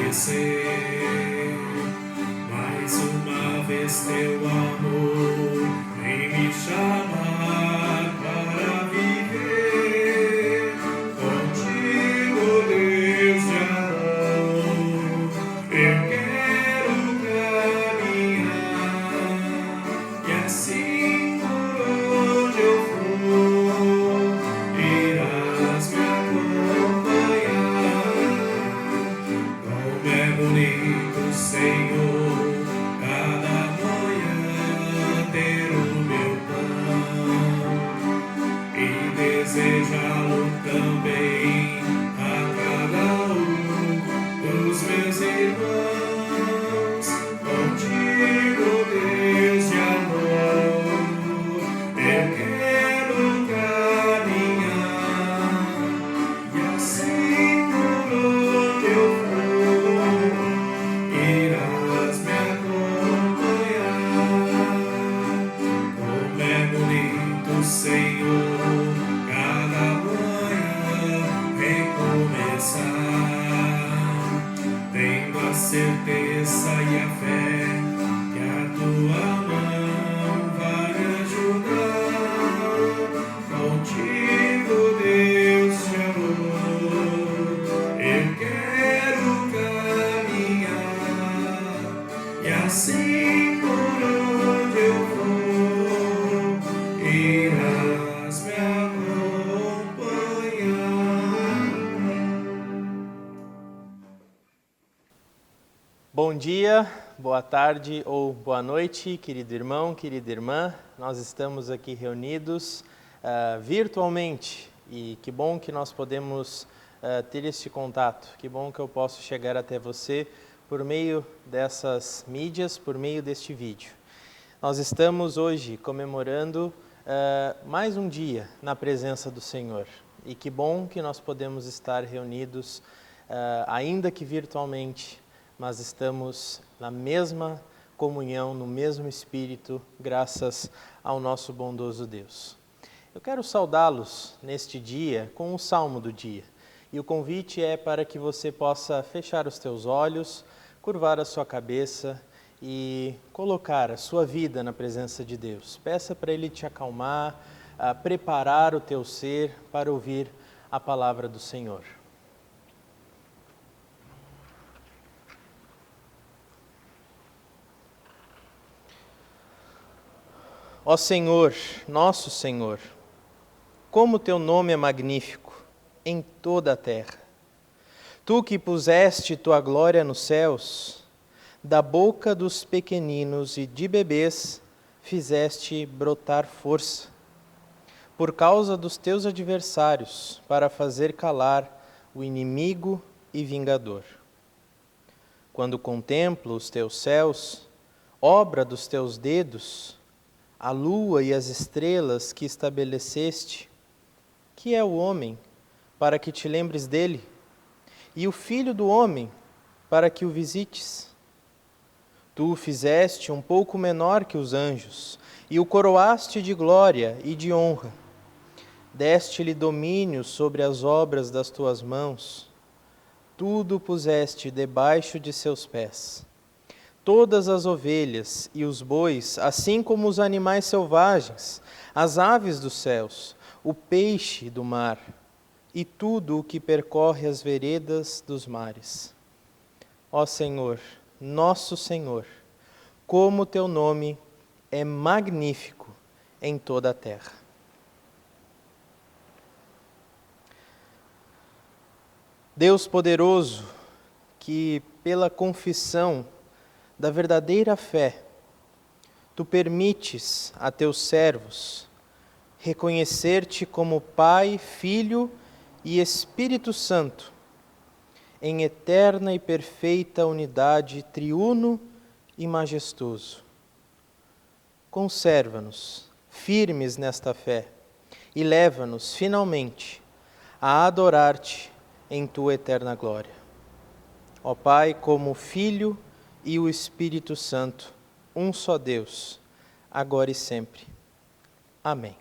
esquecer. Mais uma vez teu amor vem me chamar para viver contigo, Deus de amor. Eu quero caminhar e assim por onde eu for irás me acompanhar. Como é bonito, Senhor, cada manhã ter o meu pão e desejá-lo também a cada dos meus irmãos. Contigo, Deus de amor, eu quero caminhar e assim por onde eu for irás me acompanhar. Como é bonito, Senhor, cada manhã recomeçar, tendo a certeza e a fé que a tua mão vai me ajudar. Contigo, Deus de amor, eu quero caminhar e assim por onde eu for irás me acompanhar. Bom dia, boa tarde ou boa noite, querido irmão, querida irmã. Nós estamos aqui reunidos virtualmente e que bom que nós podemos ter este contato. Que bom que eu posso chegar até você por meio dessas mídias, por meio deste vídeo. Nós estamos hoje comemorando mais um dia na presença do Senhor. E que bom que nós podemos estar reunidos, ainda que virtualmente, mas estamos na mesma comunhão, no mesmo Espírito, graças ao nosso bondoso Deus. Eu quero saudá-los neste dia com o Salmo do dia. E o convite é para que você possa fechar os teus olhos, curvar a sua cabeça e colocar a sua vida na presença de Deus. Peça para Ele te acalmar, preparar o teu ser para ouvir a palavra do Senhor. Ó Senhor, nosso Senhor, como teu nome é magnífico em toda a terra. Tu que puseste tua glória nos céus, da boca dos pequeninos e de bebês fizeste brotar força, por causa dos teus adversários, para fazer calar o inimigo e vingador. Quando contemplo os teus céus, obra dos teus dedos, a lua e as estrelas que estabeleceste, que é o homem, para que te lembres dele, e o filho do homem, para que o visites? Tu o fizeste um pouco menor que os anjos, e o coroaste de glória e de honra. Deste-lhe domínio sobre as obras das tuas mãos. Tudo puseste debaixo de seus pés. Todas as ovelhas e os bois, assim como os animais selvagens, as aves dos céus, o peixe do mar e tudo o que percorre as veredas dos mares. Ó Senhor, nosso Senhor, como teu nome é magnífico em toda a terra. Deus poderoso, que pela confissão da verdadeira fé, tu permites a teus servos reconhecer-te como Pai, Filho e Espírito Santo, em eterna e perfeita unidade, triuno e majestoso. Conserva-nos firmes nesta fé e leva-nos finalmente a adorar-te em tua eterna glória. Ó Pai, como o Filho e o Espírito Santo, um só Deus, agora e sempre. Amém.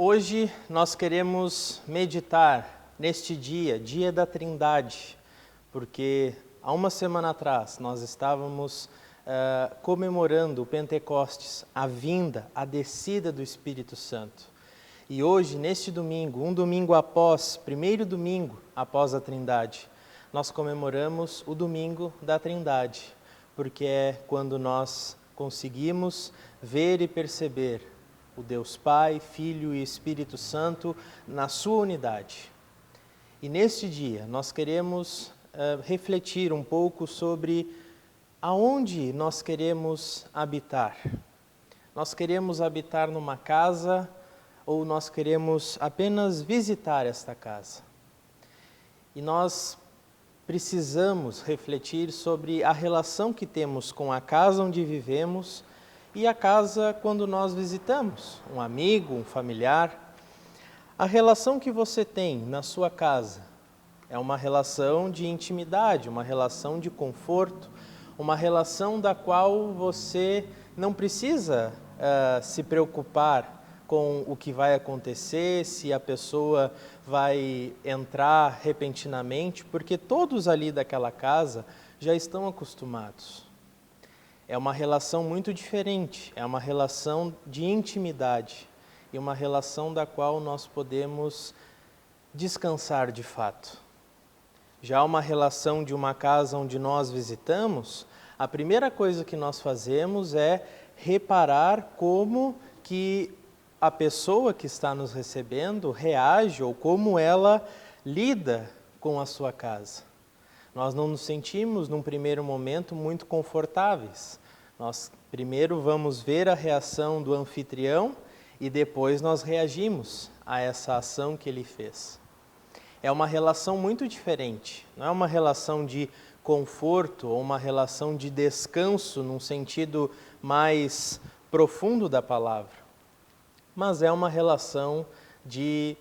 Hoje nós queremos meditar neste dia, dia da Trindade, porque há uma semana atrás nós estávamos comemorando o Pentecostes, a vinda, a descida do Espírito Santo. E hoje, neste domingo, um domingo após, primeiro domingo após a Trindade, nós comemoramos o domingo da Trindade, porque é quando nós conseguimos ver e perceber o Deus Pai, Filho e Espírito Santo na sua unidade. E neste dia nós queremos refletir um pouco sobre aonde nós queremos habitar. Nós queremos habitar numa casa ou nós queremos apenas visitar esta casa? E nós precisamos refletir sobre a relação que temos com a casa onde vivemos e a casa quando nós visitamos um amigo, um familiar. A relação que você tem na sua casa é uma relação de intimidade, uma relação de conforto, uma relação da qual você não precisa se preocupar com o que vai acontecer, se a pessoa vai entrar repentinamente, porque todos ali daquela casa já estão acostumados. É uma relação muito diferente, é uma relação de intimidade e uma relação da qual nós podemos descansar de fato. Já uma relação de uma casa onde nós visitamos, a primeira coisa que nós fazemos é reparar como que a pessoa que está nos recebendo reage ou como ela lida com a sua casa. Nós não nos sentimos, num primeiro momento, muito confortáveis. Nós primeiro vamos ver a reação do anfitrião e depois nós reagimos a essa ação que ele fez. É uma relação muito diferente, não é uma relação de conforto ou uma relação de descanso num sentido mais profundo da palavra, mas é uma relação de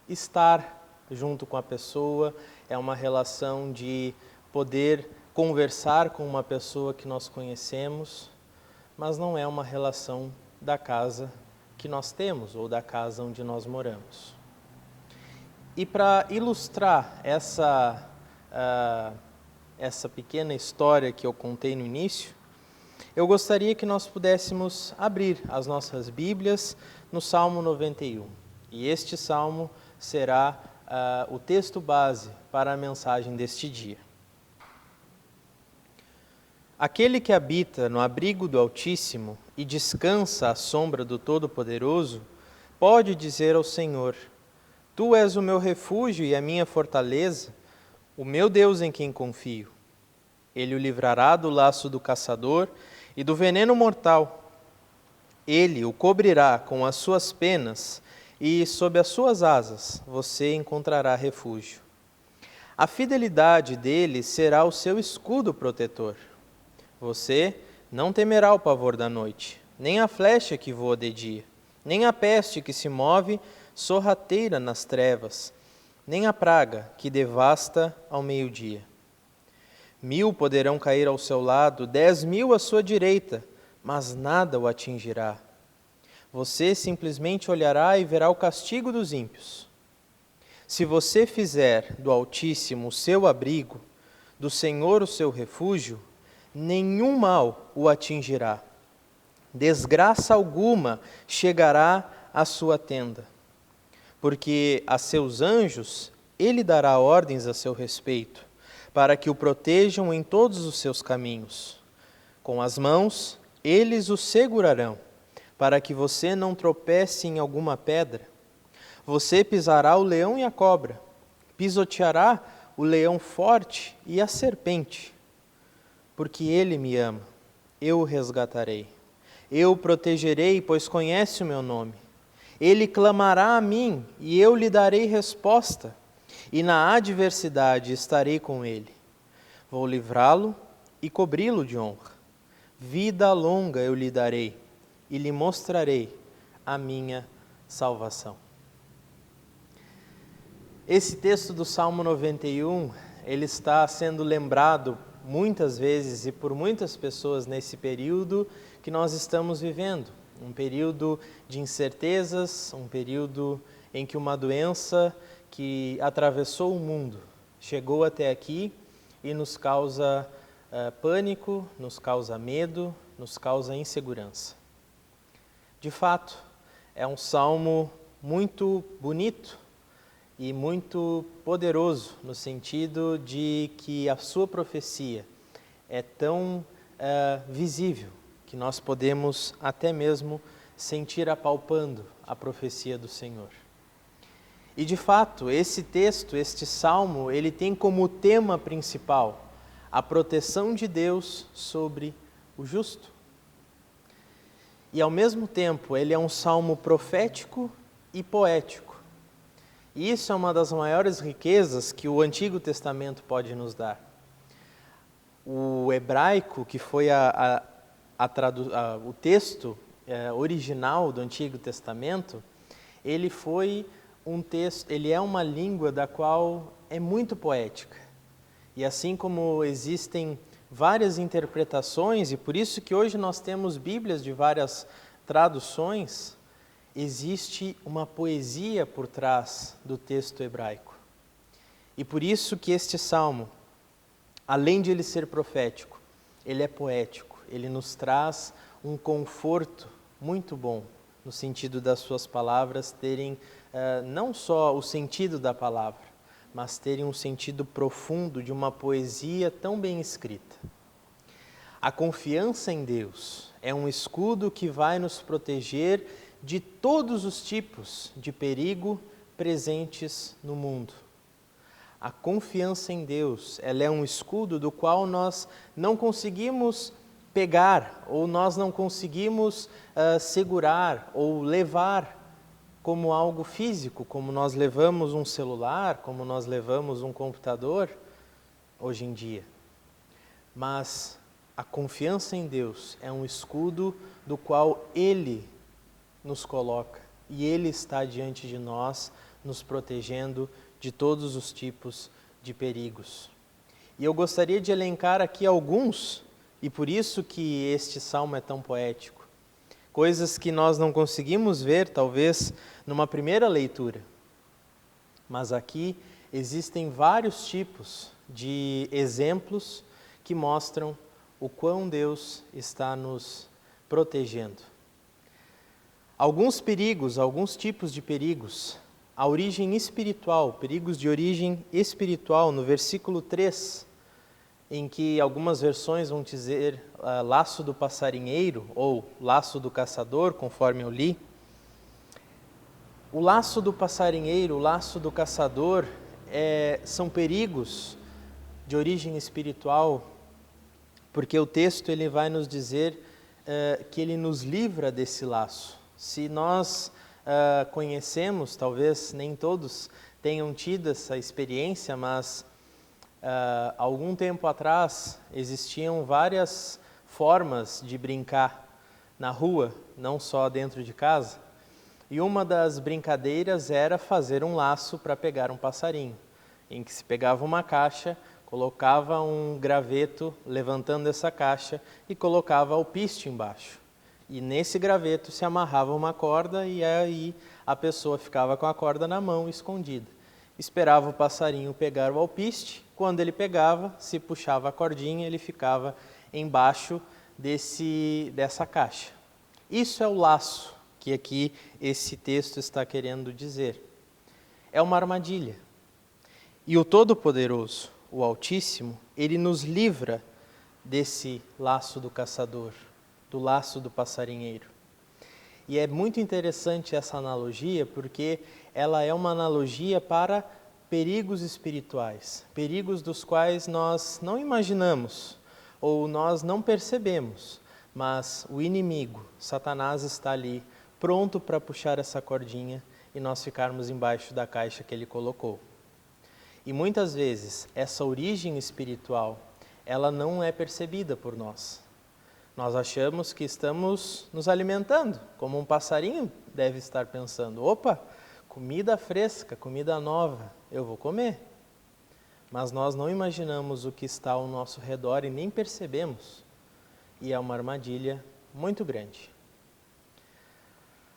estar junto com a pessoa, é uma relação de poder conversar com uma pessoa que nós conhecemos, mas não é uma relação da casa que nós temos ou da casa onde nós moramos. E para ilustrar essa pequena história que eu contei no início, eu gostaria que nós pudéssemos abrir as nossas Bíblias no Salmo 91. E este salmo será o texto base para a mensagem deste dia. Aquele que habita no abrigo do Altíssimo e descansa à sombra do Todo-Poderoso, pode dizer ao Senhor: Tu és o meu refúgio e a minha fortaleza, o meu Deus em quem confio. Ele o livrará do laço do caçador e do veneno mortal. Ele o cobrirá com as suas penas e sob as suas asas você encontrará refúgio. A fidelidade dele será o seu escudo protetor. Você não temerá o pavor da noite, nem a flecha que voa de dia, nem a peste que se move sorrateira nas trevas, nem a praga que devasta ao meio-dia. 1000 poderão cair ao seu lado, 10.000 à sua direita, mas nada o atingirá. Você simplesmente olhará e verá o castigo dos ímpios. Se você fizer do Altíssimo o seu abrigo, do Senhor o seu refúgio, nenhum mal o atingirá. Desgraça alguma chegará à sua tenda, porque a seus anjos ele dará ordens a seu respeito, para que o protejam em todos os seus caminhos. Com as mãos, eles o segurarão, para que você não tropece em alguma pedra. Você pisará o leão e a cobra, pisoteará o leão forte e a serpente. Porque ele me ama, eu o resgatarei. Eu o protegerei, pois conhece o meu nome. Ele clamará a mim, e eu lhe darei resposta. E na adversidade estarei com ele. Vou livrá-lo e cobri-lo de honra. Vida longa eu lhe darei, e lhe mostrarei a minha salvação. Esse texto do Salmo 91, ele está sendo lembrado muitas vezes e por muitas pessoas nesse período que nós estamos vivendo, um período de incertezas, um período em que uma doença que atravessou o mundo chegou até aqui e nos causa pânico, nos causa medo, nos causa insegurança. De fato, é um salmo muito bonito e muito poderoso, no sentido de que a sua profecia é tão visível que nós podemos até mesmo sentir apalpando a profecia do Senhor. E de fato, esse texto, este salmo, ele tem como tema principal a proteção de Deus sobre o justo. E ao mesmo tempo, ele é um salmo profético e poético. E isso é uma das maiores riquezas que o Antigo Testamento pode nos dar. O hebraico, que foi o texto original do Antigo Testamento, ele é uma língua da qual é muito poética. E assim como existem várias interpretações, e por isso que hoje nós temos Bíblias de várias traduções, existe uma poesia por trás do texto hebraico. E por isso que este salmo, além de ele ser profético, ele é poético, ele nos traz um conforto muito bom, no sentido das suas palavras terem não só o sentido da palavra, mas terem um sentido profundo de uma poesia tão bem escrita. A confiança em Deus é um escudo que vai nos proteger de todos os tipos de perigo presentes no mundo. A confiança em Deus, ela é um escudo do qual nós não conseguimos pegar, ou nós não conseguimos segurar ou levar como algo físico, como nós levamos um celular, como nós levamos um computador hoje em dia. Mas a confiança em Deus é um escudo do qual Ele nos coloca e Ele está diante de nós, nos protegendo de todos os tipos de perigos. E eu gostaria de elencar aqui alguns, e por isso que este salmo é tão poético. Coisas que nós não conseguimos ver, talvez, numa primeira leitura. Mas aqui existem vários tipos de exemplos que mostram o quão Deus está nos protegendo. Alguns perigos, alguns tipos de perigos, a origem espiritual, perigos de origem espiritual, no versículo 3, em que algumas versões vão dizer laço do passarinheiro ou laço do caçador, conforme eu li. O laço do passarinheiro, o laço do caçador são perigos de origem espiritual, porque o texto ele vai nos dizer que ele nos livra desse laço. Se nós conhecemos, talvez nem todos tenham tido essa experiência, mas algum tempo atrás existiam várias formas de brincar na rua, não só dentro de casa. E uma das brincadeiras era fazer um laço para pegar um passarinho, em que se pegava uma caixa, colocava um graveto levantando essa caixa e colocava alpiste embaixo. E nesse graveto se amarrava uma corda e aí a pessoa ficava com a corda na mão, escondida. Esperava o passarinho pegar o alpiste, quando ele pegava, se puxava a cordinha, ele ficava embaixo dessa caixa. Isso é o laço que aqui esse texto está querendo dizer. É uma armadilha. E o Todo-Poderoso, o Altíssimo, ele nos livra desse laço do caçador, do laço do passarinheiro. E é muito interessante essa analogia, porque ela é uma analogia para perigos espirituais, perigos dos quais nós não imaginamos ou nós não percebemos, mas o inimigo, Satanás, está ali pronto para puxar essa cordinha e nós ficarmos embaixo da caixa que ele colocou. E muitas vezes essa origem espiritual, ela não é percebida por nós. Nós achamos que estamos nos alimentando, como um passarinho deve estar pensando. Opa, comida fresca, comida nova, eu vou comer. Mas nós não imaginamos o que está ao nosso redor e nem percebemos. E é uma armadilha muito grande.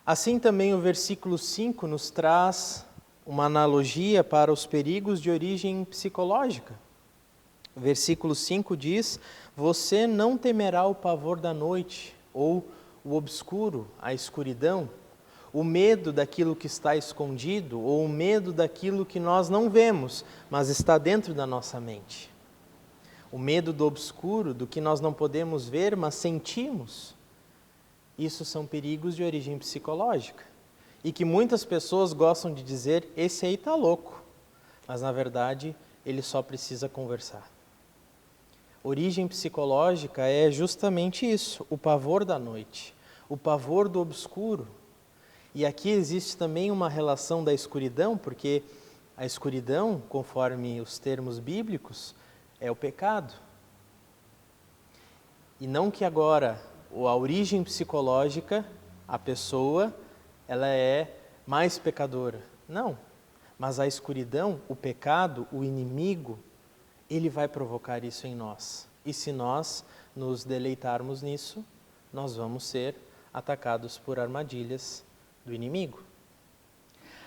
Assim também o versículo 5 nos traz uma analogia para os perigos de origem psicológica. O versículo 5 diz: você não temerá o pavor da noite, ou o obscuro, a escuridão, o medo daquilo que está escondido, ou o medo daquilo que nós não vemos, mas está dentro da nossa mente. O medo do obscuro, do que nós não podemos ver, mas sentimos. Isso são perigos de origem psicológica. E que muitas pessoas gostam de dizer, esse aí está louco. Mas, na verdade, ele só precisa conversar. Origem psicológica é justamente isso, o pavor da noite, o pavor do obscuro. E aqui existe também uma relação da escuridão, porque a escuridão, conforme os termos bíblicos, é o pecado. E não que agora a origem psicológica, a pessoa, ela é mais pecadora. Não. Mas a escuridão, o pecado, o inimigo, ele vai provocar isso em nós. E se nós nos deleitarmos nisso, nós vamos ser atacados por armadilhas do inimigo.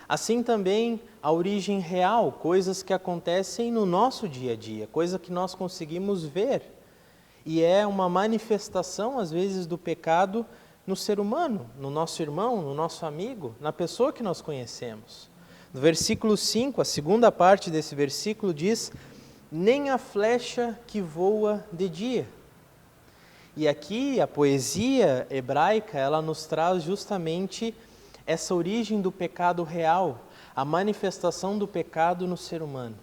Assim também a origem real, coisas que acontecem no nosso dia a dia, coisa que nós conseguimos ver. E é uma manifestação, às vezes, do pecado no ser humano, no nosso irmão, no nosso amigo, na pessoa que nós conhecemos. No versículo 5, a segunda parte desse versículo diz: nem a flecha que voa de dia. E aqui a poesia hebraica, ela nos traz justamente essa origem do pecado real, a manifestação do pecado no ser humano.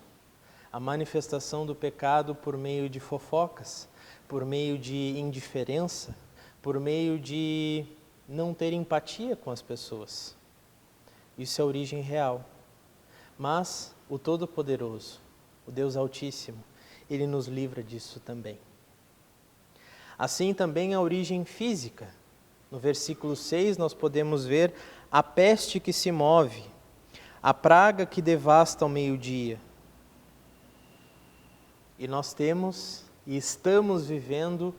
A manifestação do pecado por meio de fofocas, por meio de indiferença, por meio de não ter empatia com as pessoas. Isso é a origem real. Mas o Todo-Poderoso, o Deus Altíssimo, Ele nos livra disso também. Assim também a origem física. No versículo 6 nós podemos ver a peste que se move, a praga que devasta ao meio-dia. E nós temos e estamos vivendo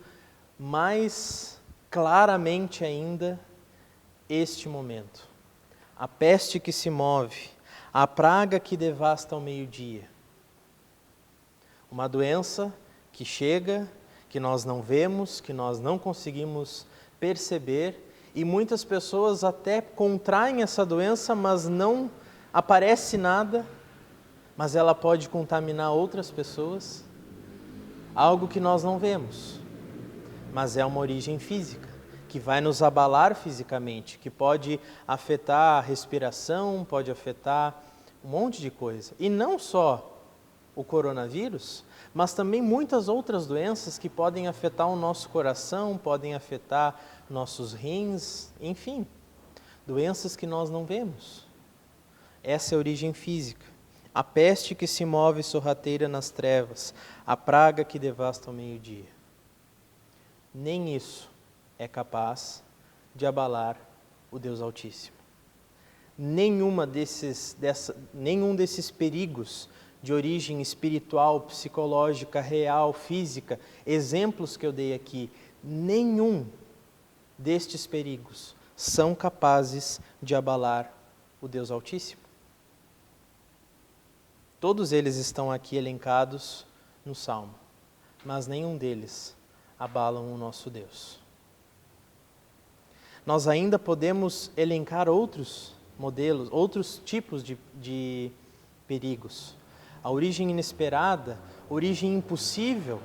mais claramente ainda este momento. A peste que se move, a praga que devasta ao meio-dia. Uma doença que chega, que nós não vemos, que nós não conseguimos perceber, e muitas pessoas até contraem essa doença, mas não aparece nada, mas ela pode contaminar outras pessoas. Algo que nós não vemos, mas é uma origem física, que vai nos abalar fisicamente, que pode afetar a respiração, pode afetar um monte de coisa. E não só o coronavírus, mas também muitas outras doenças que podem afetar o nosso coração, podem afetar nossos rins, enfim, doenças que nós não vemos. Essa é a origem física. A peste que se move sorrateira nas trevas, a praga que devasta ao meio-dia. Nem isso é capaz de abalar o Deus Altíssimo. Nenhum desses perigos de origem espiritual, psicológica, real, física, exemplos que eu dei aqui, nenhum destes perigos são capazes de abalar o Deus Altíssimo. Todos eles estão aqui elencados no Salmo, mas nenhum deles abalam o nosso Deus. Nós ainda podemos elencar outros modelos, outros tipos de perigos. A origem inesperada, origem impossível,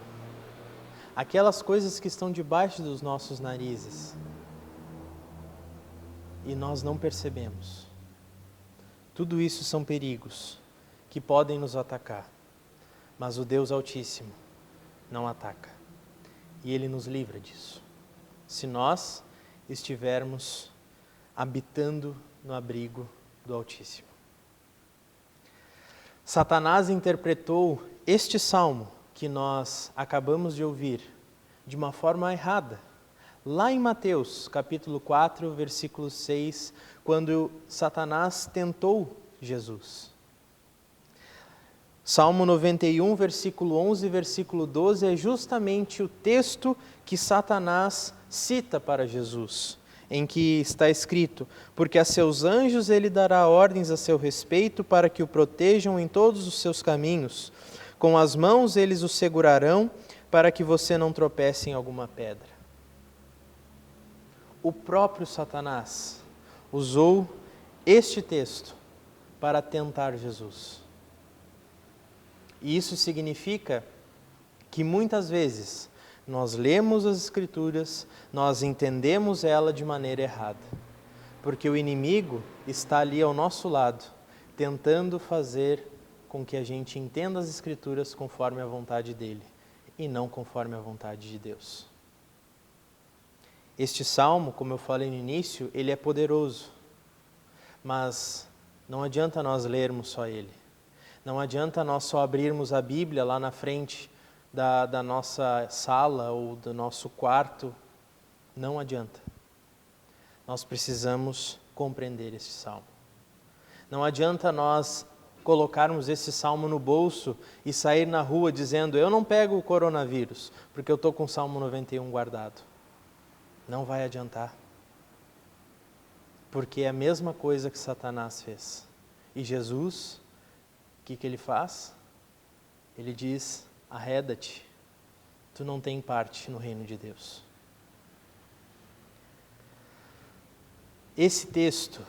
aquelas coisas que estão debaixo dos nossos narizes e nós não percebemos. Tudo isso são perigos que podem nos atacar, mas o Deus Altíssimo não ataca e Ele nos livra disso, se nós estivermos habitando no abrigo do Altíssimo. Satanás interpretou este salmo que nós acabamos de ouvir de uma forma errada. Lá em Mateus, capítulo 4, versículo 6, quando Satanás tentou Jesus. Salmo 91, versículo 11 e versículo 12 é justamente o texto que Satanás cita para Jesus. em que está escrito: porque a seus anjos ele dará ordens a seu respeito para que o protejam em todos os seus caminhos. Com as mãos eles o segurarão para que você não tropece em alguma pedra. O próprio Satanás usou este texto para tentar Jesus. E isso significa que muitas vezes nós lemos as Escrituras, nós entendemos ela de maneira errada, porque o inimigo está ali ao nosso lado, tentando fazer com que a gente entenda as Escrituras conforme a vontade dele, e não conforme a vontade de Deus. Este salmo, como eu falei no início, ele é poderoso, mas não adianta nós lermos só ele. Não adianta nós só abrirmos a Bíblia lá na frente da nossa sala ou do nosso quarto. Não adianta. Nós precisamos compreender esse salmo. Não adianta nós colocarmos esse salmo no bolso e sair na rua dizendo: eu não pego o coronavírus, porque eu estou com o Salmo 91 guardado. Não vai adiantar. Porque é a mesma coisa que Satanás fez. E Jesus, o que ele faz? Ele diz: arreda-te, tu não tem parte no reino de Deus. Esse texto,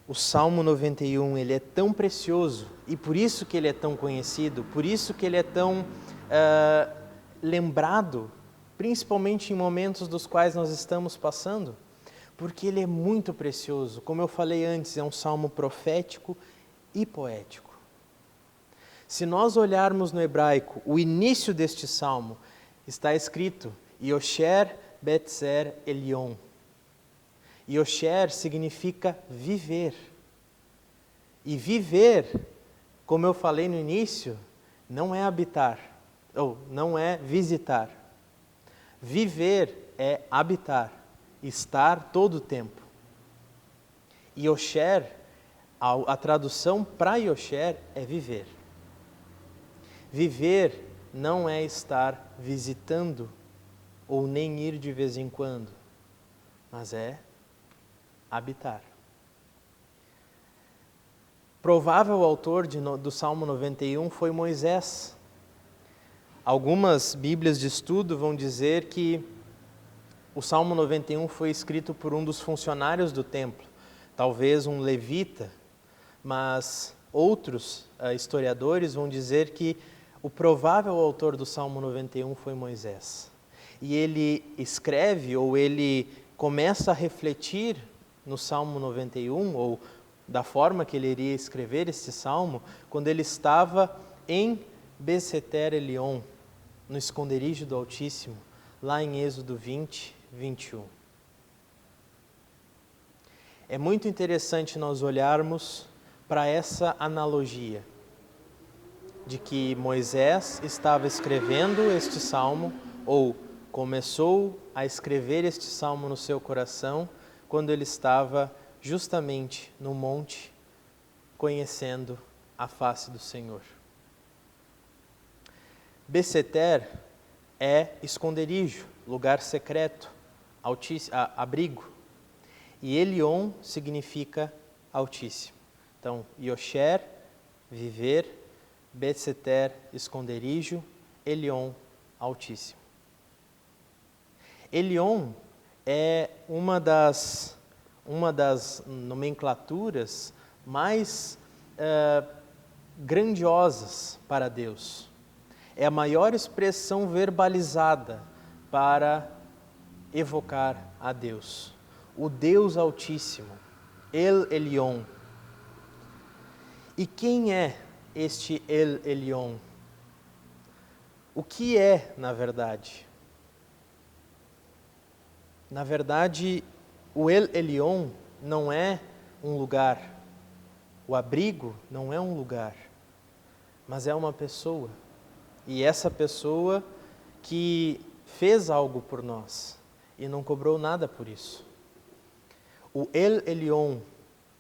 o Salmo 91, ele é tão precioso, e por isso que ele é tão conhecido, por isso que ele é tão lembrado, principalmente em momentos dos quais nós estamos passando, porque ele é muito precioso. Como eu falei antes, é um salmo profético e poético. Se nós olharmos no hebraico, o início deste salmo está escrito Yosher Betzer Elion. Yosher significa viver. E viver, como eu falei no início, não é habitar, ou não é visitar. Viver é habitar, estar todo o tempo. Yosher, a tradução para Yosher é viver. Viver não é estar visitando ou nem ir de vez em quando, mas é habitar. Provável autor do Salmo 91 foi Moisés. Algumas Bíblias de estudo vão dizer que o Salmo 91 foi escrito por um dos funcionários do templo, talvez um levita, mas outros historiadores vão dizer que o provável autor do Salmo 91 foi Moisés. E ele escreve, ou ele começa a refletir no Salmo 91, ou da forma que ele iria escrever esse salmo, quando ele estava em Beseter Elion, no esconderijo do Altíssimo, lá em Êxodo 20, 21. É muito interessante nós olharmos para essa analogia de que Moisés estava escrevendo este salmo, ou começou a escrever este salmo no seu coração, quando ele estava justamente no monte, conhecendo a face do Senhor. Beseter é esconderijo, lugar secreto, abrigo. E Elion significa Altíssimo. Então, Yosher, viver, Beseter, esconderijo, Elion, Altíssimo. Elion é uma das nomenclaturas mais grandiosas para Deus. É a maior expressão verbalizada para evocar a Deus. O Deus Altíssimo, El Elyon. E quem é este El Elyon? O que é, na verdade? Na verdade, o El Elyon não é um lugar. O abrigo não é um lugar, mas é uma pessoa. E essa pessoa que fez algo por nós e não cobrou nada por isso. O El Elyon,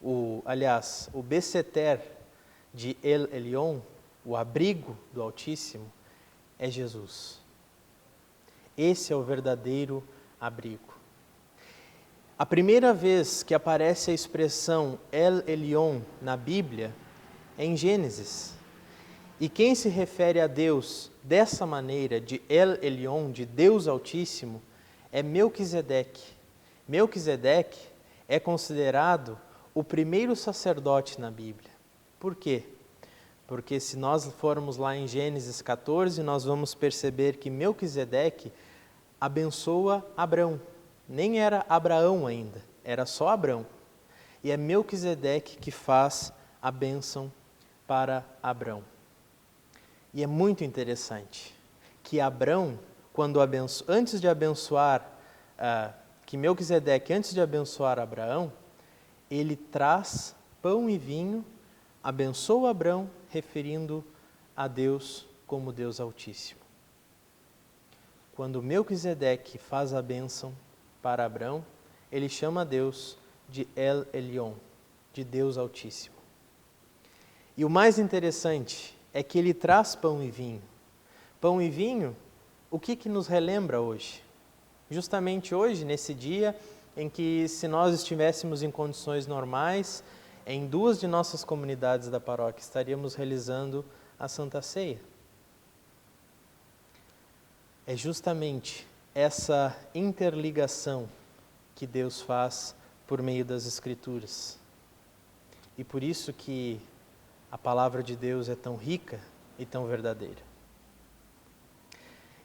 o Beseter de El Elyon, o abrigo do Altíssimo, é Jesus. Esse é o verdadeiro abrigo. A primeira vez que aparece a expressão El Elyon na Bíblia é em Gênesis. E quem se refere a Deus dessa maneira, de El Elyon, de Deus Altíssimo, é Melquisedeque. Melquisedeque é considerado o primeiro sacerdote na Bíblia. Por quê? Porque se nós formos lá em Gênesis 14, nós vamos perceber que Melquisedeque abençoa Abrão. Nem era Abraão ainda, era só Abrão. E é Melquisedeque que faz a bênção para Abrão. E é muito interessante que Abrão, antes de abençoar, que Melquisedeque, antes de abençoar Abraão, ele traz pão e vinho, abençoa Abrão, referindo a Deus como Deus Altíssimo. Quando Melquisedeque faz a bênção para Abrão, ele chama Deus de El Elyon, de Deus Altíssimo. E o mais interessante é que ele traz pão e vinho. Pão e vinho, o que nos relembra hoje? Justamente hoje, nesse dia em que, se nós estivéssemos em condições normais, em 2 de nossas comunidades da paróquia estaríamos realizando a Santa Ceia. É justamente essa interligação que Deus faz por meio das Escrituras. E por isso que a palavra de Deus é tão rica e tão verdadeira.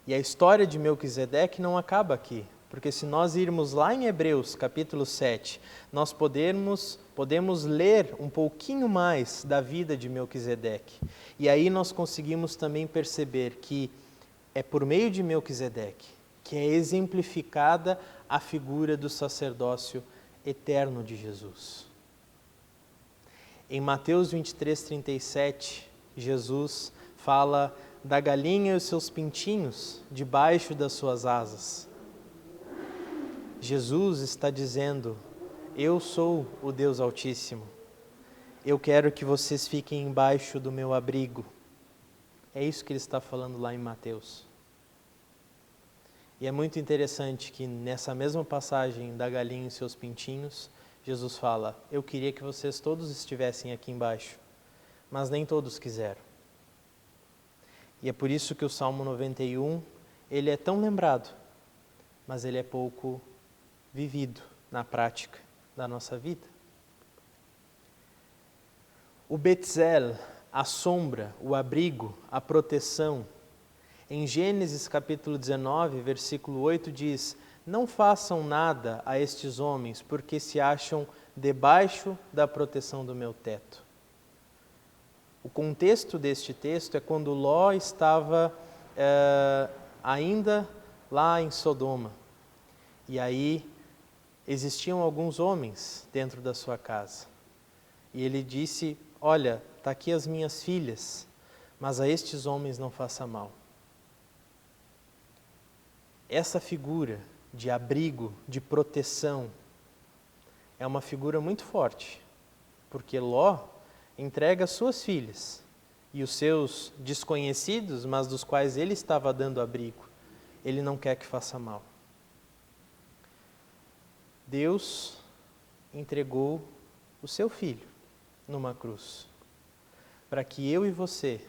E a história de Melquisedeque não acaba aqui, porque se nós irmos lá em Hebreus, capítulo 7, nós podemos ler um pouquinho mais da vida de Melquisedeque. E aí nós conseguimos também perceber que é por meio de Melquisedeque que é exemplificada a figura do sacerdócio eterno de Jesus. Em Mateus 23:37, Jesus fala da galinha e os seus pintinhos debaixo das suas asas. Jesus está dizendo: eu sou o Deus Altíssimo. Eu quero que vocês fiquem embaixo do meu abrigo. É isso que ele está falando lá em Mateus. E é muito interessante que nessa mesma passagem da galinha e seus pintinhos, Jesus fala: eu queria que vocês todos estivessem aqui embaixo, mas nem todos quiseram. E é por isso que o Salmo 91, ele é tão lembrado, mas ele é pouco vivido na prática da nossa vida. O Betzel, a sombra, o abrigo, a proteção. Em Gênesis capítulo 19, versículo 8 diz: não façam nada a estes homens, porque se acham debaixo da proteção do meu teto. O contexto deste texto é quando Ló estava ainda lá em Sodoma. E aí existiam alguns homens dentro da sua casa. E ele disse: olha, está aqui as minhas filhas, mas a estes homens não faça mal. Essa figura de abrigo, de proteção, é uma figura muito forte, porque Ló entrega suas filhas e os seus desconhecidos, mas dos quais ele estava dando abrigo, ele não quer que faça mal. Deus entregou o seu Filho numa cruz, para que eu e você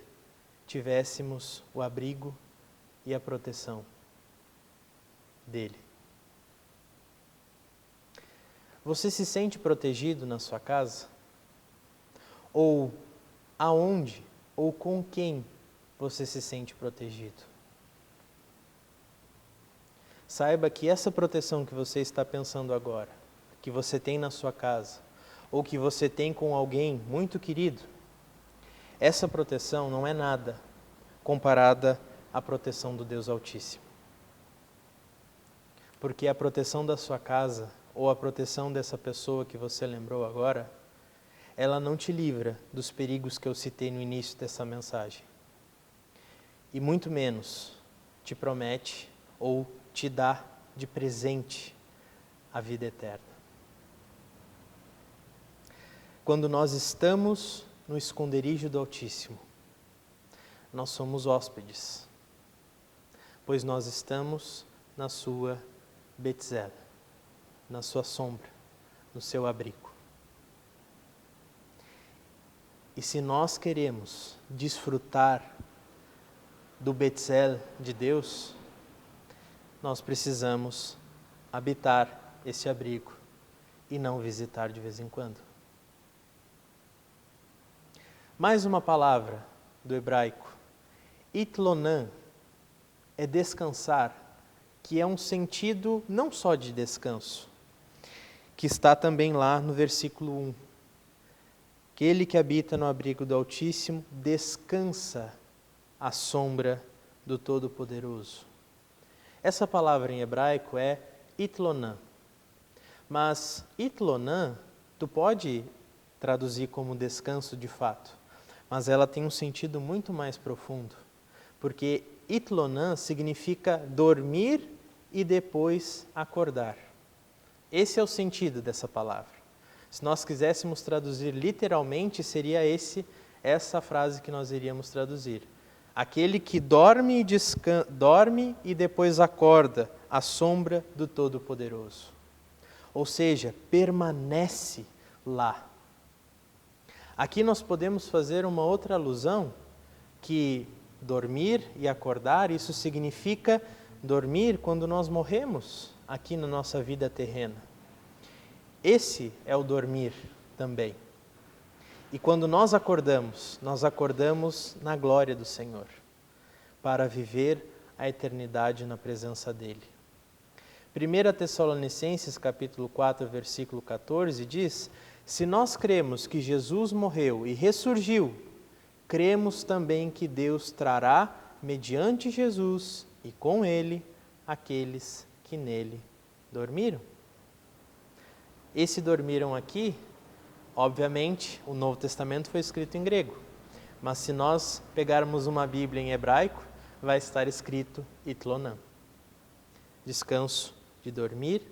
tivéssemos o abrigo e a proteção dele. Você se sente protegido na sua casa? Ou aonde ou com quem você se sente protegido? Saiba que essa proteção que você está pensando agora, que você tem na sua casa, ou que você tem com alguém muito querido, essa proteção não é nada comparada à proteção do Deus Altíssimo. Porque a proteção da sua casa, ou a proteção dessa pessoa que você lembrou agora, ela não te livra dos perigos que eu citei no início dessa mensagem. E muito menos te promete ou te dá de presente a vida eterna. Quando nós estamos no esconderijo do Altíssimo, nós somos hóspedes, pois nós estamos na sua Betzel, na sua sombra, no seu abrigo. E se nós queremos desfrutar do Betzel de Deus, nós precisamos habitar esse abrigo e não visitar de vez em quando. Mais uma palavra do hebraico, itlonan, é descansar, que é um sentido não só de descanso, que está também lá no versículo 1. Aquele que habita no abrigo do Altíssimo descansa à sombra do Todo-Poderoso. Essa palavra em hebraico é itlonan. Mas itlonan, tu pode traduzir como descanso de fato, mas ela tem um sentido muito mais profundo, porque itlonan significa dormir e depois acordar. Esse é o sentido dessa palavra. Se nós quiséssemos traduzir literalmente, seria essa frase que nós iríamos traduzir. Aquele que dorme e depois acorda à sombra do Todo-Poderoso. Ou seja, permanece lá. Aqui nós podemos fazer uma outra alusão, que dormir e acordar, isso significa dormir quando nós morremos aqui na nossa vida terrena. Esse é o dormir também. E quando nós acordamos na glória do Senhor, para viver a eternidade na presença dEle. 1 Tessalonicenses capítulo 4, versículo 14 diz: se nós cremos que Jesus morreu e ressurgiu, cremos também que Deus trará, mediante Jesus e com Ele, aqueles que nele dormiram. Esse dormiram aqui, obviamente, o Novo Testamento foi escrito em grego, mas se nós pegarmos uma Bíblia em hebraico, vai estar escrito itlonan. Descanso de dormir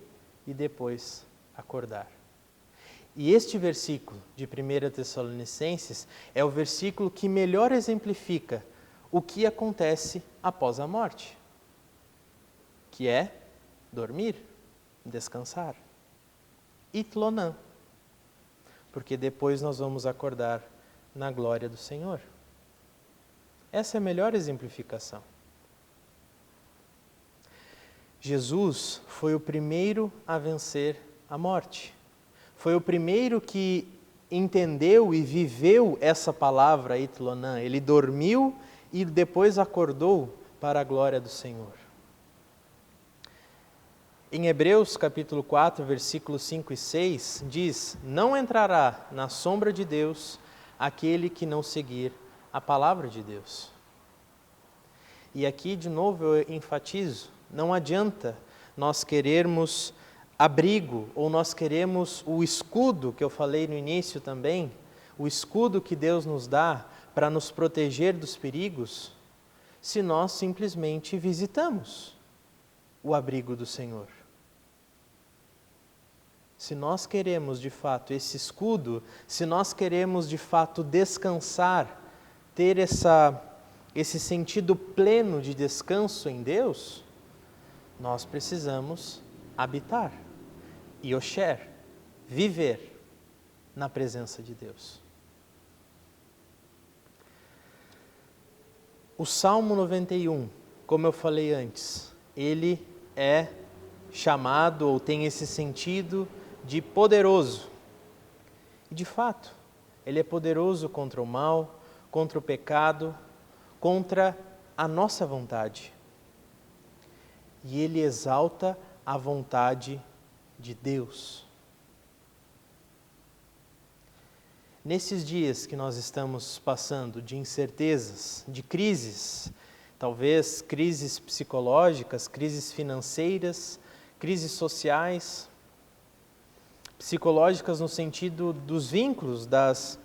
e depois acordar. E este versículo de 1 Tessalonicenses é o versículo que melhor exemplifica o que acontece após a morte, que é dormir, descansar. Itlonan, porque depois nós vamos acordar na glória do Senhor. Essa é a melhor exemplificação. Jesus foi o primeiro a vencer a morte. Foi o primeiro que entendeu e viveu essa palavra itlonan. Ele dormiu e depois acordou para a glória do Senhor. Em Hebreus capítulo 4, versículos 5 e 6, diz: não entrará na sombra de Deus aquele que não seguir a palavra de Deus. E aqui, de novo, eu enfatizo, não adianta nós querermos abrigo, ou nós queremos o escudo, que eu falei no início também, o escudo que Deus nos dá para nos proteger dos perigos, se nós simplesmente visitamos o abrigo do Senhor. Se nós queremos de fato esse escudo, se nós queremos de fato descansar, ter esse sentido pleno de descanso em Deus, nós precisamos habitar, yosher, viver na presença de Deus. O Salmo 91, como eu falei antes, ele é chamado ou tem esse sentido de poderoso. E de fato, ele é poderoso contra o mal, contra o pecado, contra a nossa vontade. E ele exalta a vontade de Deus. Nesses dias que nós estamos passando de incertezas, de crises, talvez crises psicológicas, crises financeiras, crises sociais, psicológicas no sentido dos vínculos, das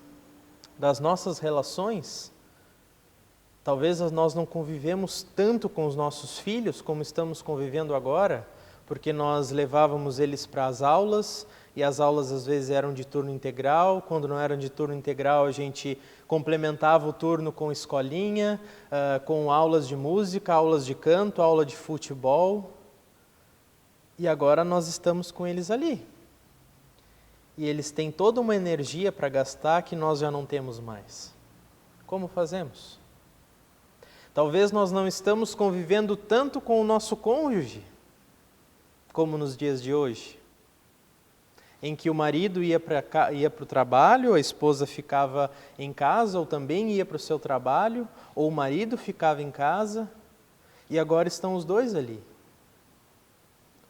nossas relações. Talvez nós não convivemos tanto com os nossos filhos como estamos convivendo agora, porque nós levávamos eles para as aulas, e as aulas às vezes eram de turno integral. Quando não eram de turno integral, a gente complementava o turno com escolinha, com aulas de música, aulas de canto, aula de futebol. E agora nós estamos com eles ali. E eles têm toda uma energia para gastar que nós já não temos mais. Como fazemos? Talvez nós não estamos convivendo tanto com o nosso cônjuge, como nos dias de hoje, em que o marido ia para o trabalho, a esposa ficava em casa, ou também ia para o seu trabalho, ou o marido ficava em casa, e agora estão os dois ali.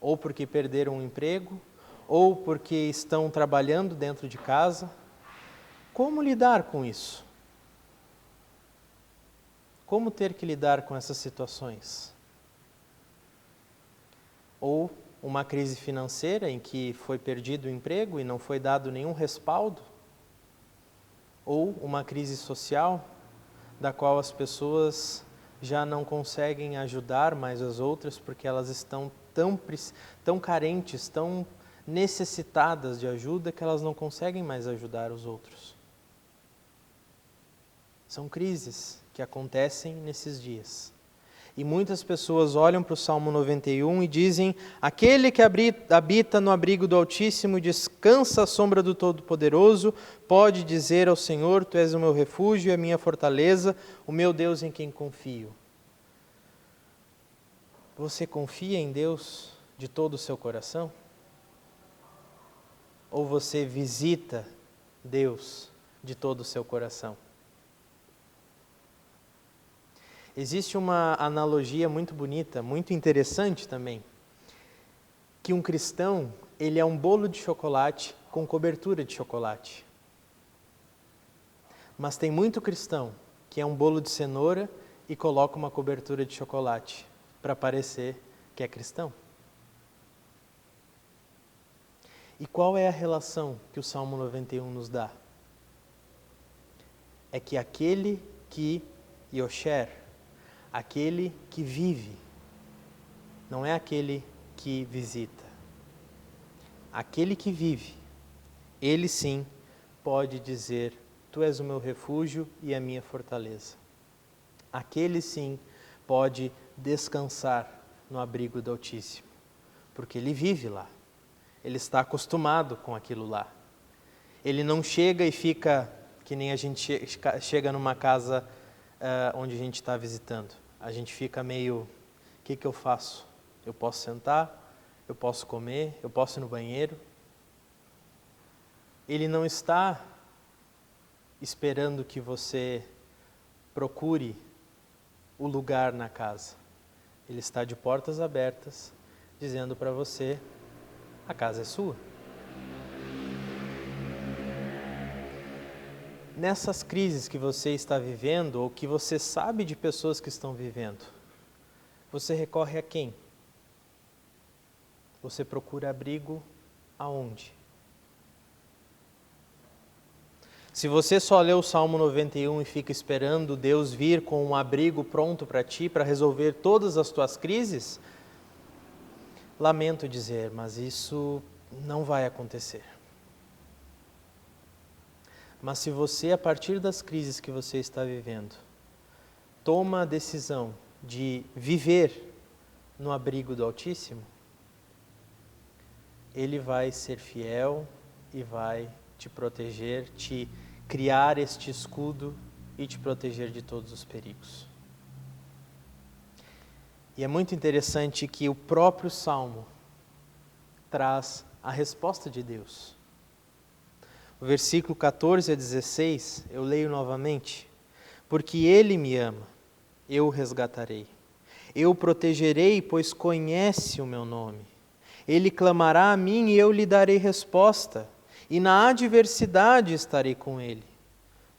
Ou porque perderam o emprego, ou porque estão trabalhando dentro de casa. Como lidar com isso? Como ter que lidar com essas situações? Ou uma crise financeira em que foi perdido o emprego e não foi dado nenhum respaldo? Ou uma crise social da qual as pessoas já não conseguem ajudar mais as outras porque elas estão tão carentes, tão necessitadas de ajuda que elas não conseguem mais ajudar os outros. São crises que acontecem nesses dias. E muitas pessoas olham para o Salmo 91 e dizem: aquele que habita no abrigo do Altíssimo e descansa à sombra do Todo-Poderoso, pode dizer ao Senhor: Tu és o meu refúgio e a minha fortaleza, o meu Deus em quem confio. Você confia em Deus de todo o seu coração? Ou você visita Deus de todo o seu coração? Existe uma analogia muito bonita, muito interessante também, que um cristão, ele é um bolo de chocolate com cobertura de chocolate. Mas tem muito cristão que é um bolo de cenoura e coloca uma cobertura de chocolate para parecer que é cristão. E qual é a relação que o Salmo 91 nos dá? É que aquele que Yosher, aquele que vive, não é aquele que visita. Aquele que vive, ele sim pode dizer: Tu és o meu refúgio e a minha fortaleza. Aquele sim pode descansar no abrigo do Altíssimo, porque ele vive lá. Ele está acostumado com aquilo lá. Ele não chega e fica que nem a gente chega numa casa onde a gente está visitando. A gente fica meio, o que eu faço? Eu posso sentar, eu posso comer, eu posso ir no banheiro. Ele não está esperando que você procure o lugar na casa. Ele está de portas abertas, dizendo para você: a casa é sua. Nessas crises que você está vivendo, ou que você sabe de pessoas que estão vivendo, você recorre a quem? Você procura abrigo aonde? Se você só lê o Salmo 91 e fica esperando Deus vir com um abrigo pronto para ti, para resolver todas as tuas crises, lamento dizer, mas isso não vai acontecer. Mas se você, a partir das crises que você está vivendo, toma a decisão de viver no abrigo do Altíssimo, Ele vai ser fiel e vai te proteger, te criar este escudo e te proteger de todos os perigos. E é muito interessante que o próprio Salmo traz a resposta de Deus. O versículo 14 a 16, eu leio novamente. Porque Ele me ama, eu o resgatarei. Eu o protegerei, pois conhece o meu nome. Ele clamará a mim e eu lhe darei resposta. E na adversidade estarei com ele.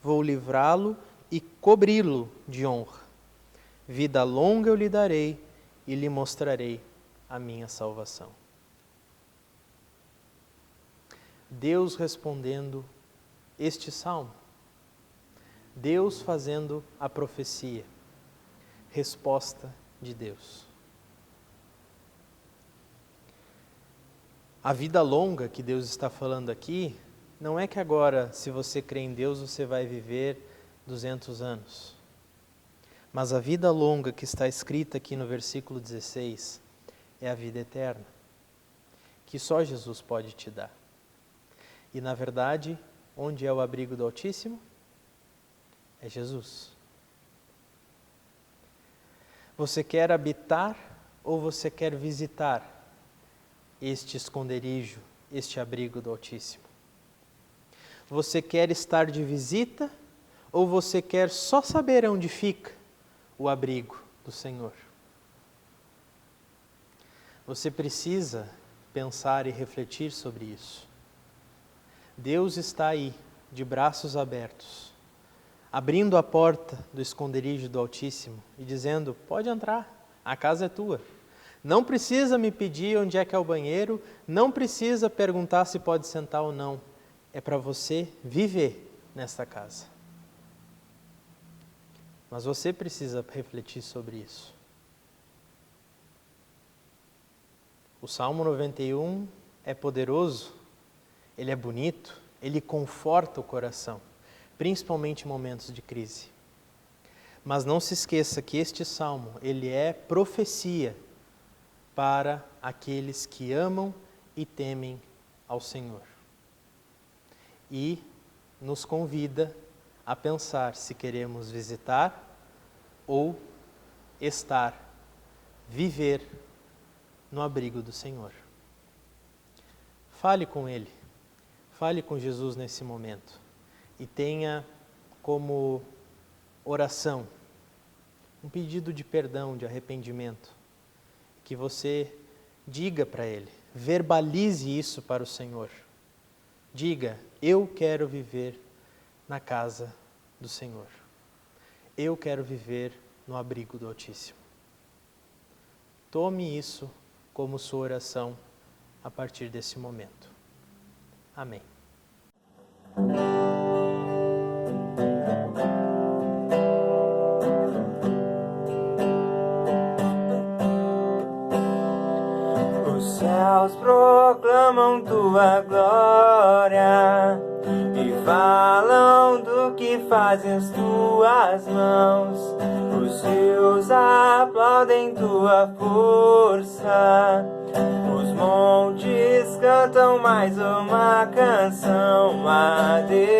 Vou livrá-lo e cobri-lo de honra. Vida longa eu lhe darei e lhe mostrarei a minha salvação. Deus respondendo este salmo. Deus fazendo a profecia. Resposta de Deus. A vida longa que Deus está falando aqui, não é que agora, se você crê em Deus, você vai viver 200 anos. Mas a vida longa que está escrita aqui no versículo 16 é a vida eterna. que só Jesus pode te dar. E na verdade, onde é o abrigo do Altíssimo? É Jesus. Você quer habitar ou você quer visitar este esconderijo, este abrigo do Altíssimo? Você quer estar de visita ou você quer só saber onde fica o abrigo do Senhor? Você precisa pensar e refletir sobre isso. Deus está aí, de braços abertos, abrindo a porta do esconderijo do Altíssimo e dizendo: pode entrar, a casa é tua. Não precisa me pedir onde é que é o banheiro, não precisa perguntar se pode sentar ou não. É para você viver nesta casa. Mas você precisa refletir sobre isso. O Salmo 91 é poderoso, ele é bonito, ele conforta o coração, principalmente em momentos de crise. Mas não se esqueça que este salmo, ele é profecia para aqueles que amam e temem ao Senhor. E nos convida a pensar se queremos visitar ou estar, viver no abrigo do Senhor. Fale com Ele, fale com Jesus nesse momento e tenha como oração um pedido de perdão, de arrependimento, que você diga para Ele, verbalize isso para o Senhor. Diga: eu quero viver na casa do Senhor. Eu quero viver no abrigo do Altíssimo. Tome isso como sua oração a partir desse momento. Amém. Os céus proclamam tua glória e falam do que fazem as tuas mãos. Os rios aplaudem tua força, os montes cantam mais uma canção a Deus.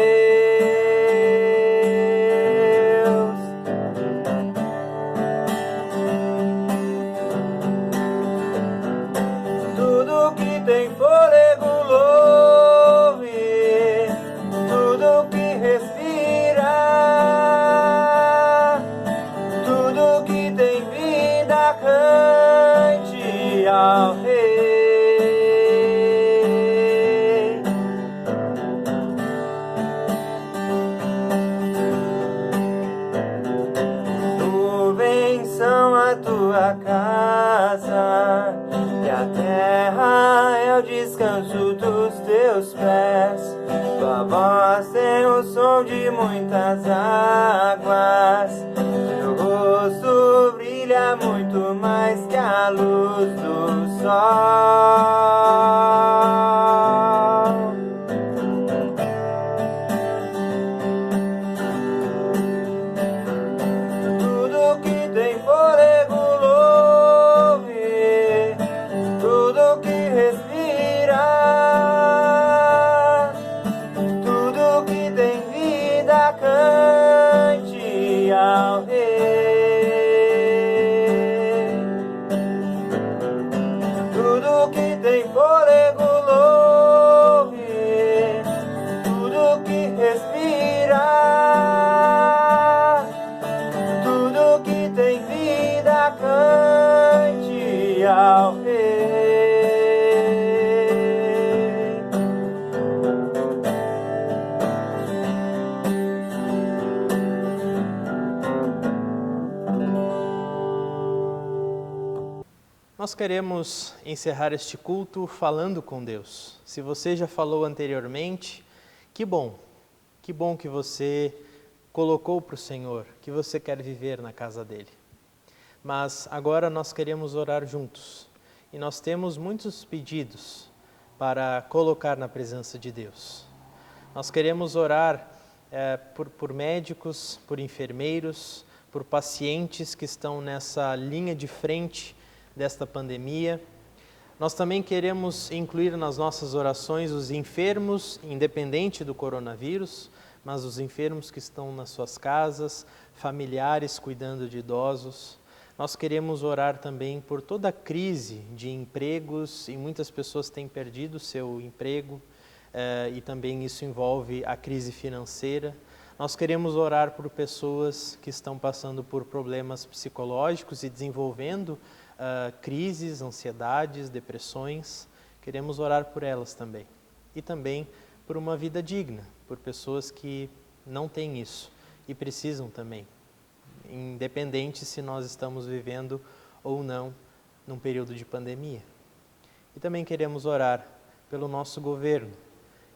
Tudo que tem fôlego louve, tudo que respira, tudo que tem vida cante ao Rei. Nuvens são a tua casa e a terra é o descanso dos teus pés. Tua voz tem o som de muitas águas, teu rosto brilha muito mais que a luz do sol. Tudo que tem fôlego louve, tudo que respira, tudo que tem vida cante ao Rei. Tudo que tem fôlego louve, tudo que respira, tudo que tem vida cante ao Rei. Nós queremos encerrar este culto falando com Deus. Se você já falou anteriormente, que bom que você colocou para o Senhor, que você quer viver na casa dele. Mas agora nós queremos orar juntos e nós temos muitos pedidos para colocar na presença de Deus. Nós queremos orar por médicos, por enfermeiros, por pacientes que estão nessa linha de frente desta pandemia, Nós também queremos incluir nas nossas orações os enfermos, independente do coronavírus, mas os enfermos que estão nas suas casas, familiares cuidando de idosos. Nós queremos orar também por toda a crise de empregos, e muitas pessoas têm perdido seu emprego, e também isso envolve a crise financeira. Nós queremos orar por pessoas que estão passando por problemas psicológicos e desenvolvendo crises, ansiedades, depressões. Queremos orar por elas também. E também por uma vida digna, por pessoas que não têm isso e precisam também, independente se nós estamos vivendo ou não num período de pandemia. E também queremos orar pelo nosso governo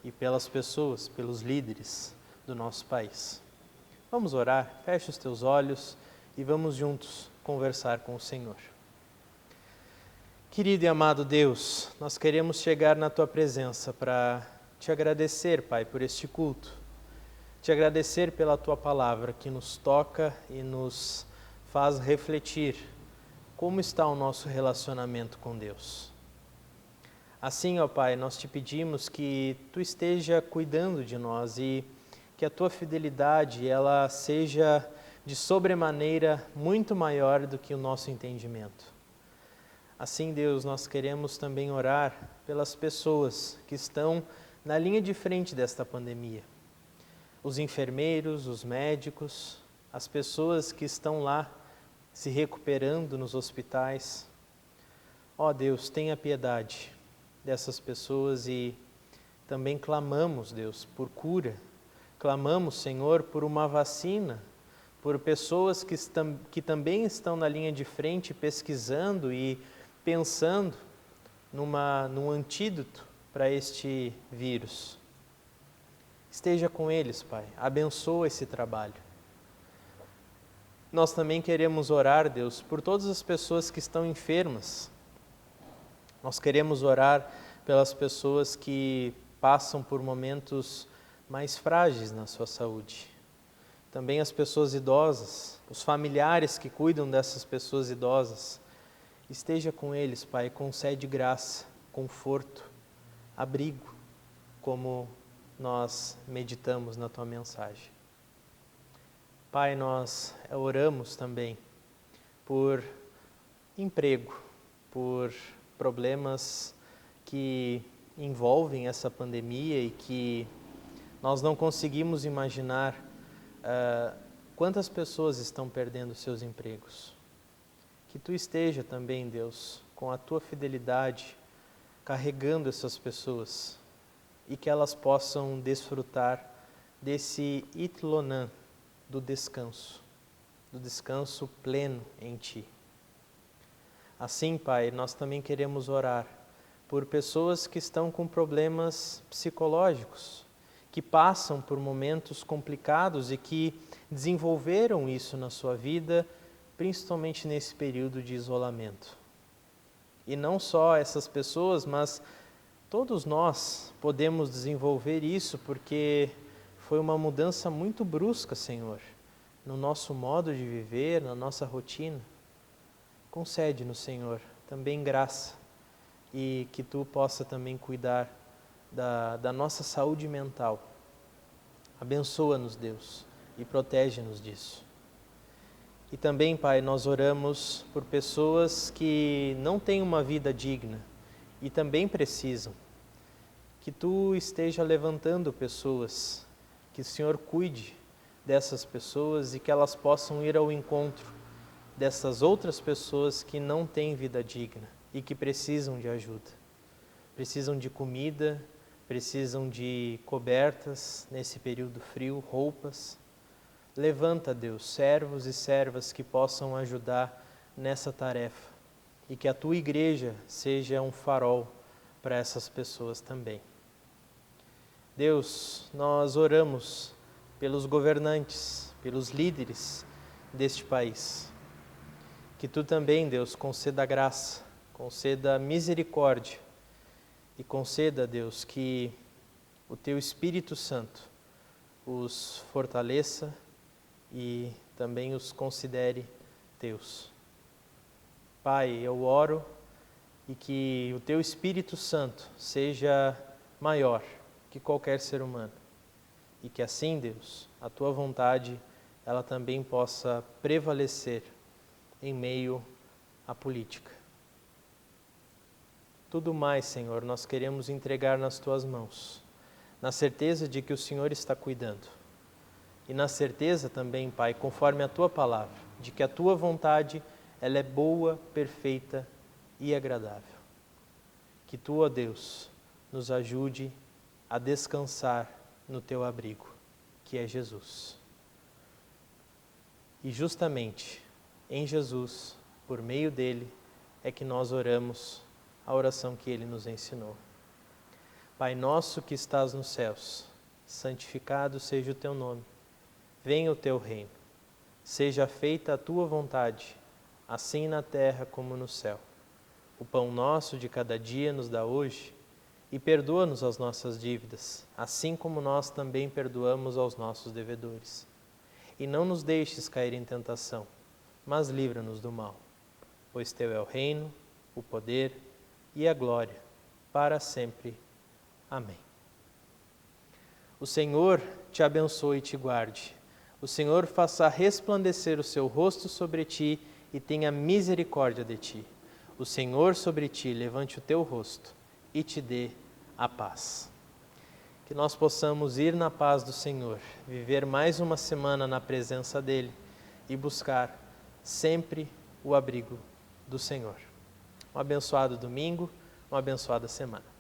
e pelas pessoas, pelos líderes do nosso país. Vamos orar, feche os teus olhos e vamos juntos conversar com o Senhor. Querido e amado Deus, nós queremos chegar na Tua presença para Te agradecer, Pai, por este culto. Te agradecer pela Tua palavra que nos toca e nos faz refletir como está o nosso relacionamento com Deus. Assim, ó Pai, nós Te pedimos que Tu esteja cuidando de nós e que a Tua fidelidade ela seja de sobremaneira muito maior do que o nosso entendimento. Assim, Deus, nós queremos também orar pelas pessoas que estão na linha de frente desta pandemia. Os enfermeiros, os médicos, as pessoas que estão lá se recuperando nos hospitais. Ó Deus, tenha piedade dessas pessoas e também clamamos, Deus, por cura. Clamamos, Senhor, por uma vacina, por pessoas que também estão na linha de frente pesquisando e pensando num antídoto para este vírus. Esteja com eles, Pai. Abençoa esse trabalho. Nós também queremos orar, Deus, por todas as pessoas que estão enfermas. Nós queremos orar pelas pessoas que passam por momentos mais frágeis na sua saúde. Também as pessoas idosas, os familiares que cuidam dessas pessoas idosas. Esteja com eles, Pai, concede graça, conforto, abrigo, como nós meditamos na Tua mensagem. Pai, nós oramos também por emprego, por problemas que envolvem essa pandemia e que nós não conseguimos imaginar quantas pessoas estão perdendo seus empregos. Que Tu esteja também, Deus, com a Tua fidelidade, carregando essas pessoas e que elas possam desfrutar desse itlonan, do descanso pleno em Ti. Assim, Pai, nós também queremos orar por pessoas que estão com problemas psicológicos, que passam por momentos complicados e que desenvolveram isso na sua vida, principalmente nesse período de isolamento. E não só essas pessoas, mas todos nós podemos desenvolver isso porque foi uma mudança muito brusca, Senhor, no nosso modo de viver, na nossa rotina. Concede-nos, Senhor, também graça e que Tu possa também cuidar da nossa saúde mental. Abençoa-nos, Deus, e protege-nos disso. E também, Pai, nós oramos por pessoas que não têm uma vida digna e também precisam. Que Tu esteja levantando pessoas, que o Senhor cuide dessas pessoas e que elas possam ir ao encontro dessas outras pessoas que não têm vida digna e que precisam de ajuda. Precisam de comida, precisam de cobertas nesse período frio, roupas. Levanta, Deus, servos e servas que possam ajudar nessa tarefa e que a Tua igreja seja um farol para essas pessoas também. Deus, nós oramos pelos governantes, pelos líderes deste país. Que Tu também, Deus, conceda graça, conceda misericórdia e conceda, Deus, que o Teu Espírito Santo os fortaleça e também os considere Teus. Pai, eu oro e que o teu Espírito Santo seja maior que qualquer ser humano. E que assim, Deus, a tua vontade, ela também possa prevalecer em meio à política. Tudo mais, Senhor, nós queremos entregar nas tuas mãos, na certeza de que o Senhor está cuidando. E na certeza também, Pai, conforme a tua palavra, de que a tua vontade, ela é boa, perfeita e agradável. Que tu, ó Deus, nos ajude a descansar no teu abrigo, que é Jesus. E justamente em Jesus, por meio dele, é que nós oramos a oração que ele nos ensinou. Pai nosso que estás nos céus, santificado seja o teu nome. Venha o teu reino. Seja feita a tua vontade, assim na terra como no céu. O pão nosso de cada dia nos dá hoje, e perdoa-nos as nossas dívidas, assim como nós também perdoamos aos nossos devedores. E não nos deixes cair em tentação, mas livra-nos do mal. Pois teu é o reino, o poder e a glória, para sempre. Amém. O Senhor te abençoe e te guarde. O Senhor faça resplandecer o seu rosto sobre ti e tenha misericórdia de ti. O Senhor sobre ti levante o teu rosto e te dê a paz. Que nós possamos ir na paz do Senhor, viver mais uma semana na presença dEle e buscar sempre o abrigo do Senhor. Um abençoado domingo, uma abençoada semana.